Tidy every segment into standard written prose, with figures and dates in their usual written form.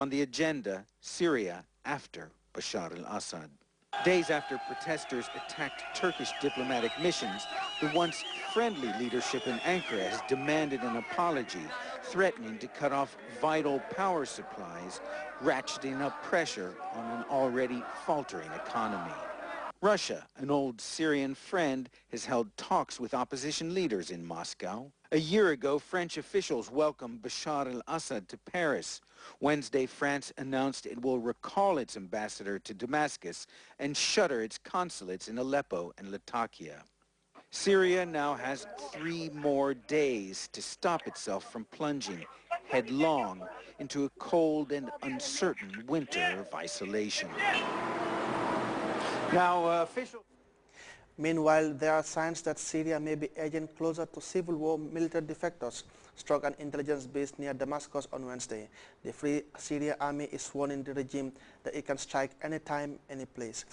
On the agenda, Syria after Bashar al-Assad. Days after protesters attacked Turkish diplomatic missions, the once friendly leadership in Ankara has demanded an apology, threatening to cut off vital power supplies, ratcheting up pressure on an already faltering economy. Russia, an old Syrian friend, has held talks with opposition leaders in Moscow. A year ago, French officials welcomed Bashar al-Assad to Paris. Wednesday, France announced it will recall its ambassador to Damascus and shutter its consulates in Aleppo and Latakia. Syria now has 3 more days to stop itself from plunging headlong into a cold and uncertain winter of isolation. Now, Meanwhile, there are signs that Syria may be edging closer to civil war. Military defectors struck an intelligence base near Damascus on Wednesday. The Free Syria Army is warning the regime that it can strike anytime, any place.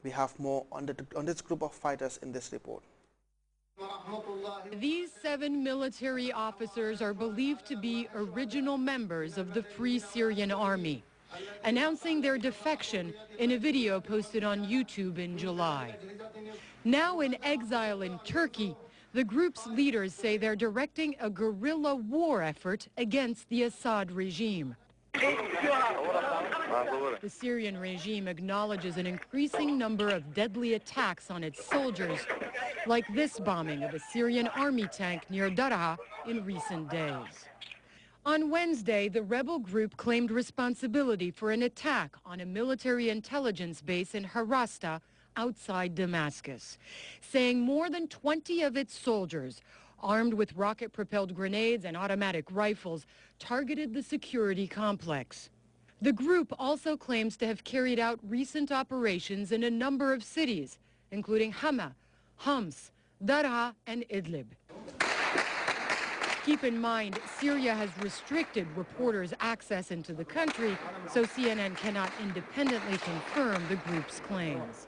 We have more on this group of fighters in this report. These 7 military officers are believed to be original members of the Free Syrian Army, announcing their defection in a video posted on YouTube in July. Now in exile in Turkey, the group's leaders say they're directing a guerrilla war effort against the Assad regime. The Syrian regime acknowledges an increasing number of deadly attacks on its soldiers, like this bombing of a Syrian army tank near Daraa in recent days. On Wednesday, the rebel group claimed responsibility for an attack on a military intelligence base in Harasta outside Damascus, saying more than 20 of its soldiers, armed with rocket-propelled grenades and automatic rifles, targeted the security complex. The group also claims to have carried out recent operations in a number of cities, including Hama, Homs, Daraa, and Idlib. Keep in mind, Syria has restricted reporters' access into the country, so CNN cannot independently confirm the group's claims.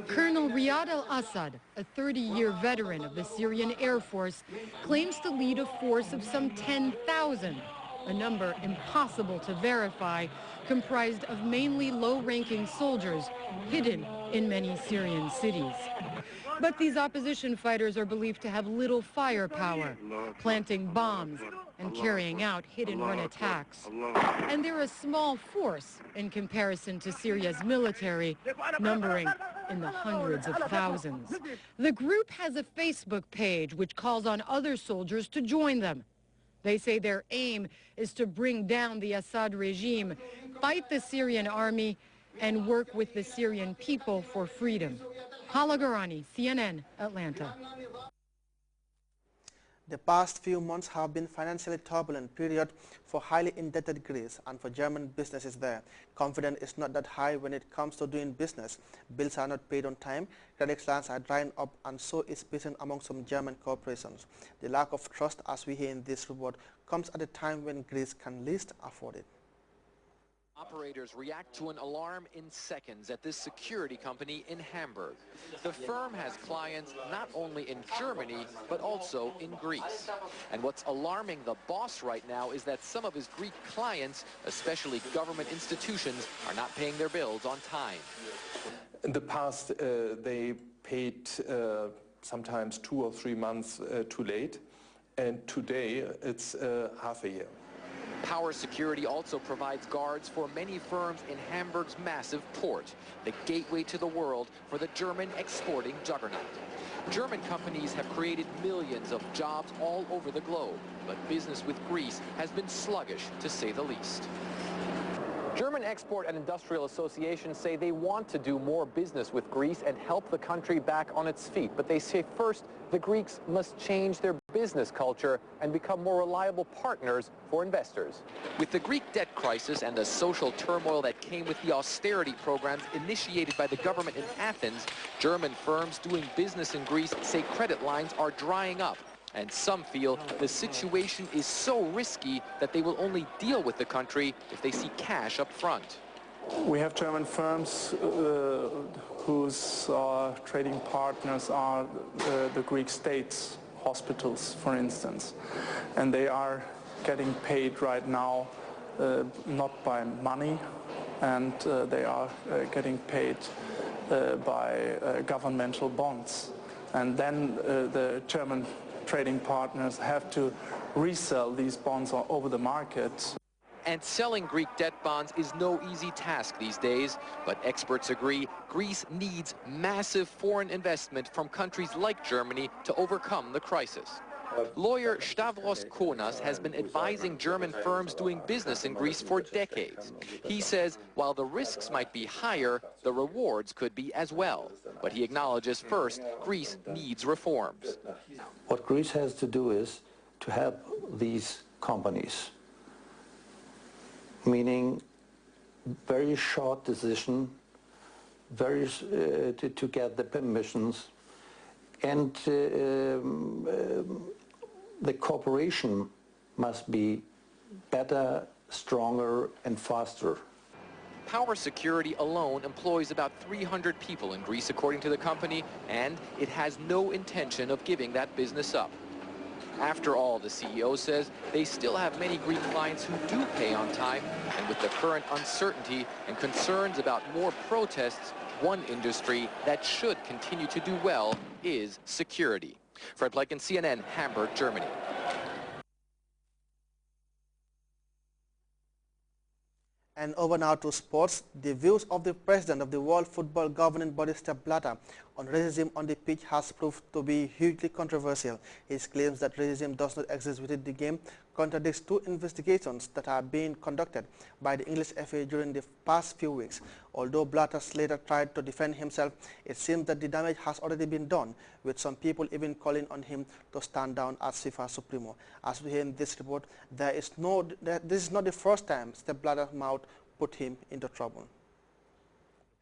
Colonel Riyad al-Assad, a 30-year veteran of the Syrian Air Force, claims to lead a force of some 10,000, a number impossible to verify, comprised of mainly low-ranking soldiers hidden in many Syrian cities. But these opposition fighters are believed to have little firepower, planting bombs and carrying out hit-and-run attacks. And they're a small force in comparison to Syria's military, numbering in the hundreds of thousands. The group has a Facebook page which calls on other soldiers to join them. They say their aim is to bring down the Assad regime, fight the Syrian army, and work with the Syrian people for freedom. Hala Garani, CNN, Atlanta. The past few months have been financially turbulent period for highly indebted Greece and for German businesses there. Confidence is not that high when it comes to doing business. Bills are not paid on time, credit lines are drying up, and so is business among some German corporations. The lack of trust, as we hear in this report, comes at a time when Greece can least afford it. Operators react to an alarm in seconds at this security company in Hamburg. The firm has clients not only in Germany, but also in Greece. And what's alarming the boss right now is that some of his Greek clients, especially government institutions, are not paying their bills on time. In the past, they paid sometimes 2 or 3 months too late, and today it's half a year. Power Security also provides guards for many firms in Hamburg's massive port, the gateway to the world for the German exporting juggernaut. German companies have created millions of jobs all over the globe, but business with Greece has been sluggish, to say the least. German Export and Industrial Associations say they want to do more business with Greece and help the country back on its feet. But they say first, the Greeks must change their business culture and become more reliable partners for investors. With the Greek debt crisis and the social turmoil that came with the austerity programs initiated by the government in Athens, German firms doing business in Greece say credit lines are drying up. And some feel the situation is so risky that they will only deal with the country if they see cash up front. We have German firms whose trading partners are the Greek state's hospitals, for instance. And they are getting paid right now not by money, and they are getting paid by governmental bonds. And then the German trading partners have to resell these bonds over the market. And selling Greek debt bonds is no easy task these days, but experts agree Greece needs massive foreign investment from countries like Germany to overcome the crisis. Lawyer Stavros Konas has been advising German firms doing business in Greece for decades. He says while the risks might be higher, the rewards could be as well. But he acknowledges first, Greece needs reforms. What Greece has to do is to help these companies, meaning very short decision, to get the permissions, and the cooperation must be better, stronger and faster. Power Security alone employs about 300 people in Greece, according to the company, and it has no intention of giving that business up. After all, the CEO says they still have many Greek clients who do pay on time, and with the current uncertainty and concerns about more protests, one industry that should continue to do well is security. Fred Plekin, CNN, Hamburg, Germany. And over now to sports. The views of the president of the World Football Governing Body, Sepp Blatter, on racism on the pitch has proved to be hugely controversial. His claims that racism does not exist within the game contradicts two investigations that are being conducted by the English FA during the past few weeks. Although Blatter later tried to defend himself, it seems that the damage has already been done, with some people even calling on him to stand down as FIFA Supremo. As we hear in this report, this is not the first time Sepp Blatter's mouth put him into trouble.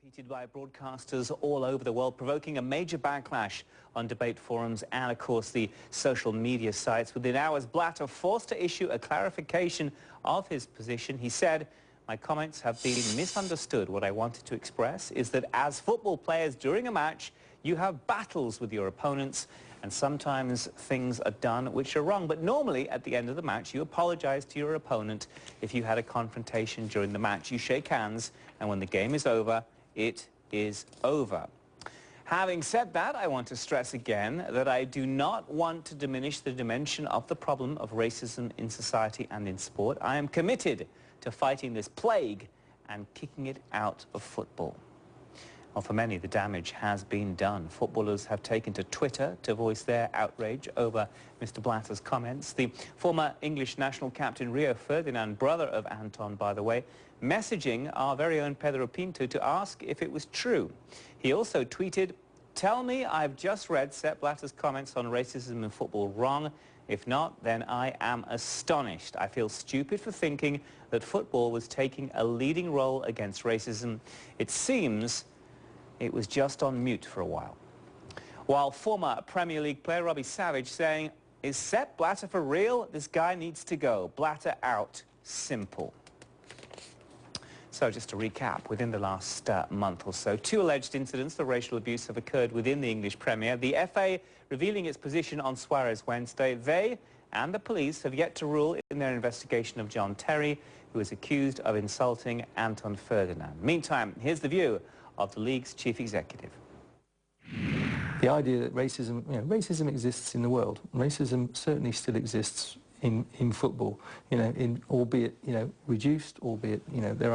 Repeated by broadcasters all over the world, provoking a major backlash on debate forums and, of course, the social media sites. Within hours, Blatter forced to issue a clarification of his position. He said, "My comments have been misunderstood. What I wanted to express is that as football players during a match, you have battles with your opponents, and sometimes things are done which are wrong. But normally, at the end of the match, you apologize to your opponent if you had a confrontation during the match. You shake hands, and when the game is over, it is over." Having said that, I want to stress again that I do not want to diminish the dimension of the problem of racism in society and in sport. I am committed to fighting this plague and kicking it out of football. Well, for many, the damage has been done. Footballers have taken to Twitter to voice their outrage over Mr. Blatter's comments. The former English national captain Rio Ferdinand, brother of Anton, by the way, messaging our very own Pedro Pinto to ask if it was true. He also tweeted, "Tell me I've just read Sepp Blatter's comments on racism in football wrong. If not, then I am astonished. I feel stupid for thinking that football was taking a leading role against racism. It seems it was just on mute for a while." While former Premier League player Robbie Savage saying, "Is Sepp Blatter for real? This guy needs to go. Blatter out. Simple." So just to recap, within the last month or so, two alleged incidents of racial abuse have occurred within the English Premier. The FA revealing its position on Suarez Wednesday. They and the police have yet to rule in their investigation of John Terry, who is accused of insulting Anton Ferdinand. Meantime, here's the view of the league's chief executive. The idea that racism exists in the world. Racism certainly still exists in football, albeit reduced, albeit there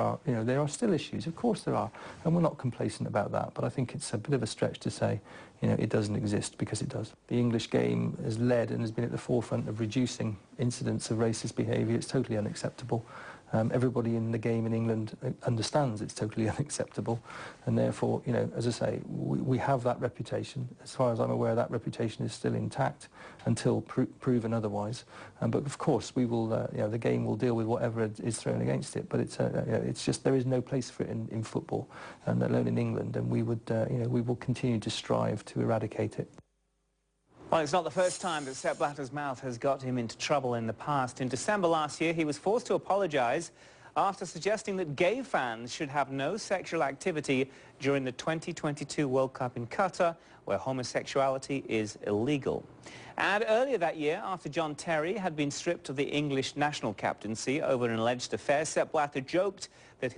are still issues. Of course there are, and we're not complacent about that. But I think it's a bit of a stretch to say it doesn't exist, because it does. The English game has led and has been at the forefront of reducing incidents of racist behaviour. It's totally unacceptable. Everybody in the game in England understands it's totally unacceptable, and therefore, as I say, we have that reputation. As far as I'm aware, that reputation is still intact until proven otherwise. But of course, we will, the game will deal with whatever is thrown against it. But it's just there is no place for it in football, and let alone in England. And we would, we will continue to strive to eradicate it. Well, it's not the first time that Sepp Blatter's mouth has got him into trouble in the past. In December last year, he was forced to apologise after suggesting that gay fans should have no sexual activity during the 2022 World Cup in Qatar, where homosexuality is illegal. And earlier that year, after John Terry had been stripped of the English national captaincy over an alleged affair, Sepp Blatter joked that